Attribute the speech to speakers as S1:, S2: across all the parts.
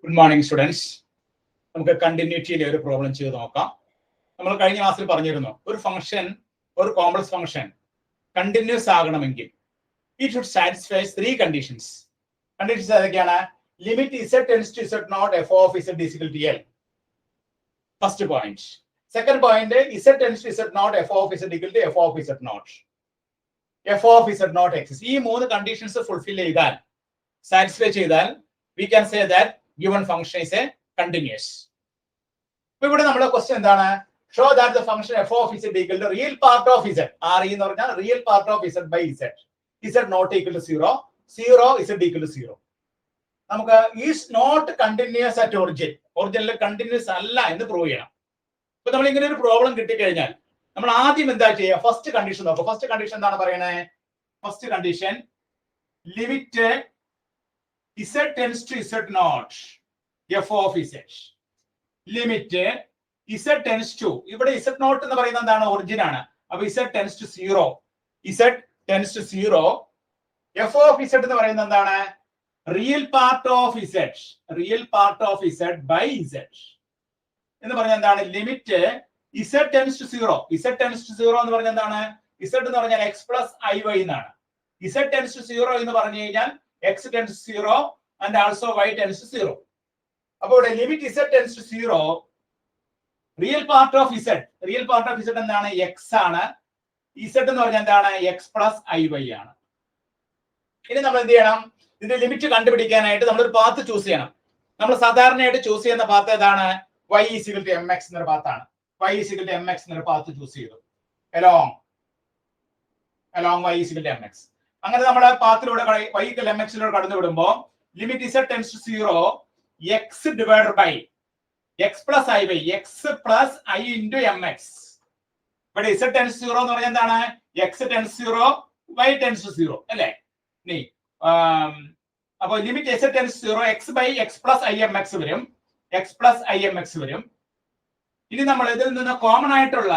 S1: Good morning, students. നമുക്ക് കണ്ടിന്യൂറ്റിയിലെ ഒരു problem ചെയ്ത് നോക്കാം. നമ്മൾ കഴിഞ്ഞ ക്ലാസ്സിൽ പറഞ്ഞിരുന്നു ഒരു ഫംഗ്ഷൻ ഒരു കോംപ്ലക്സ് ഫംഗ്ഷൻ കണ്ടിന്യൂസ് ആകണമെങ്കിൽ it should satisfy three conditions. Conditions ഏതൊക്കെയാണ്? Limit z tends to z naught f of z is equal to L. First point. Second point, z tends to z naught f of z equal to f of z naught. f of z naught exists. ഈ മൂന്ന് conditions fulfil ചെയ്താൽ satisfy ചെയ്താൽ we can say that given function is a continuous. ഇപ്പോൾ ഇവിടെ നമ്മുടെ question എന്താണ്? Show that the function f of z equal to real part of z. RE എന്ന് പറഞ്ഞാൽ real part of z by z. z not equal to 0, 0 z equal to 0. നമുക്ക് is not continuous at origin. ഒറിജിനിൽ continuous അല്ല എന്ന് prove ചെയ്യണം. ഇപ്പൊ നമ്മൾ ഇങ്ങനെ ഒരു പ്രോബ്ലം കിട്ടിക്കഴിഞ്ഞാൽ നമ്മൾ ആദ്യം എന്താ ചെയ്യുക? ഫസ്റ്റ് കണ്ടീഷൻ നോക്കുക. ഫസ്റ്റ് കണ്ടീഷൻ എന്താണ് പറയണേ? First condition limit z tends to z naught f of z. Limit z tends to, ഇവിടെ z naught എന്ന് പറയുന്നത് എന്താണ്? ഒറിജിൻ ആണ്. അപ്പൊ z tends to 0, z tends to 0, f of z എന്ന് പറയുന്നത് എന്താണ്? Real part of z, real part of z by z എന്ന് പറഞ്ഞാൽ എന്താണ്? Limit z tends to 0, z tends to 0 എന്ന് പറഞ്ഞാൽ എന്താണ്? z എന്ന് പറഞ്ഞാൽ x plus iy എന്നാണ്. z tends to 0 എന്ന് പറഞ്ഞു കഴിഞ്ഞാൽ x tends to 0 and also y tends to 0. അപ്പോൾ ഇവിടെ limit z tends to 0, real part of z, real part of z എന്താണ്? x ആണ്. z എന്ന് പറഞ്ഞാൽ എന്താണ്? x plus iy ആണ്. ഇനി നമ്മൾ എന്ത് ചെയ്യണം? ഇതിന്റെ ലിമിറ്റ് കണ്ടുപിടിക്കാനായിട്ട് നമ്മളൊരു പാത്ത് ചൂസ് ചെയ്യണം. നമ്മൾ സാധാരണയായിട്ട് ചൂസ് ചെയ്യുന്ന പാത്ത് ഏതാണ്? y is equal to mx എന്നൊരു പാത്താണ്. y is equal to mx എന്നൊരു പാത്ത് ചൂസ് ചെയ്തു. along y is equal to mx. അങ്ങനെ നമ്മൾ പാത്തിലൂടെ y equal mx ലൂടെ കടന്നു വിടുമ്പോൾ limit z tends to 0, x divided by x plus iy, x plus I into mx. ഇവിടെ z tends to 0 എന്ന് പറഞ്ഞാൽ എന്താണ്? x tends to 0, y tends to 0 അല്ലേ? ഇനി അപ്പോൾ limit z tends to 0, x by x plus imx വരും, x plus imx വരും. ഇനി നമ്മൾ ഇതിൽ നിന്ന് കോമൺ ആയിട്ടുള്ള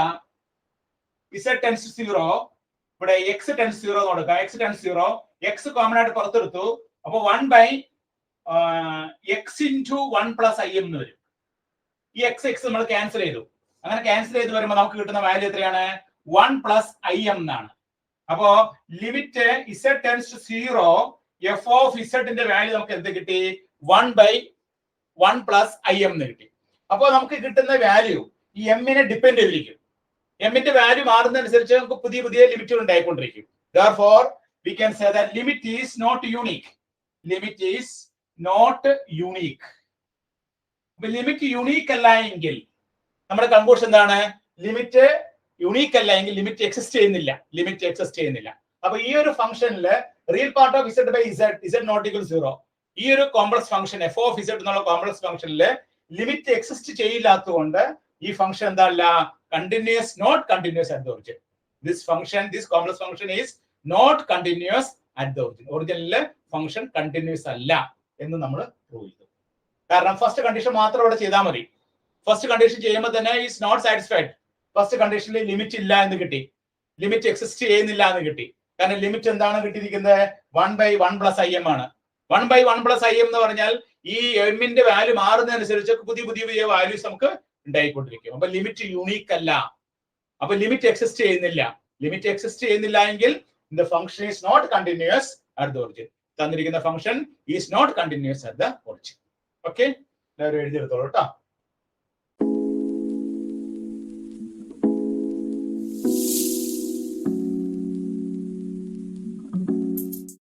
S1: z tends to 0, ഇവിടെ x tends to 0 കൊടുക്കുക. x tends to 0, x common ആയിട്ട് പുറത്തെടുത്തു. അപ്പൊ 1 by x into 1 plus im എന്ന് വരും. ഈ x നമ്മൾ ക്യാൻസൽ ചെയ്തു. അങ്ങനെ ക്യാൻസൽ ചെയ്ത് വരുമ്പോൾ നമുക്ക് കിട്ടുന്ന വാല്യൂ എത്രയാണ്? 1 plus im എന്നാണ്. അപ്പോ limit z tends to 0, f of z ന്റെ വാല്യൂ നമുക്ക് എന്ത് കിട്ടി? 1 by 1 plus im എന്ന് കിട്ടി. അപ്പോൾ നമുക്ക് കിട്ടുന്ന വാല്യൂ ഈ m നെ ഡിപെൻഡ് ചെയ്തിരിക്കും. m ന്റെ വാല്യൂ മാറുന്നതനുസരിച്ച് നമുക്ക് പുതിയ പുതിയ ലിമിറ്റുകൾ ഉണ്ടായിക്കൊണ്ടിരിക്കും. Therefore we can say that limit is not unique. Limit is not unique. Limit unique അല്ല എങ്കിൽ നമ്മുടെ കൺക്ലൂഷൻ എന്താണ്? ലിമിറ്റ് യൂണീക്ക് അല്ല എങ്കിൽ ലിമിറ്റ് എക്സിസ്റ്റ് ചെയ്യുന്നില്ല. ലിമിറ്റ് എക്സിസ്റ്റ് ചെയ്യുന്നില്ല. അപ്പൊ ഈ ഒരു ഫംഗ്ഷനില് real part of z by z not equal 0, ഈ ഒരു complex function f of z എന്നുള്ള കോംപ്ലക്സ് ഫംഗ്ഷനില് ലിമിറ്റ് എക്സിസ്റ്റ് ചെയ്യില്ലാത്തതുകൊണ്ട് ഈ ഫംഗ്ഷൻ എന്താല്ല? Continuous, not continuous at the origin. This function, this complex function is not continuous at the origin. ഒറിജിനിലെ function continuous അല്ല എന്ന് നമ്മൾ പ്രൂവ് ചെയ്തു. കാരണം ഫസ്റ്റ് കണ്ടീഷൻ മാത്രം ഇവിടെ ചെയ്താൽ മതി. ഫസ്റ്റ് കണ്ടീഷൻ ചെയ്യുമ്പോൾ തന്നെ ഈസ് നോട്ട് സാറ്റിസ്ഫൈഡ്. ഫസ്റ്റ് കണ്ടീഷനിൽ ലിമിറ്റ് ഇല്ല എന്ന് കിട്ടി, ലിമിറ്റ് എക്സിസ്റ്റ് ചെയ്യുന്നില്ല എന്ന് കിട്ടി. കാരണം ലിമിറ്റ് എന്താണ് കിട്ടിയിരിക്കുന്നത്? 1 by 1 plus im ആണ്. 1 by 1 plus im എന്ന് പറഞ്ഞാൽ ഈ എമ്മിന്റെ വാല്യൂ മാറുന്നതനുസരിച്ച് പുതിയ പുതിയ പുതിയ വാല്യൂസ് നമുക്ക് ഉണ്ടായിക്കൊണ്ടിരിക്കും. അപ്പൊ ലിമിറ്റ് യൂണീക്ക് അല്ല. അപ്പൊ ലിമിറ്റ് എക്സിസ്റ്റ് ചെയ്യുന്നില്ല. ലിമിറ്റ് എക്സിസ്റ്റ് ചെയ്യുന്നില്ല എങ്കിൽ the function is not continuous at the origin. തന്നിരിക്കുന്ന function is not continuous at the origin. Okay, എല്ലാവരും എഴുതിയെടുത്തോളൂ കേട്ടോ.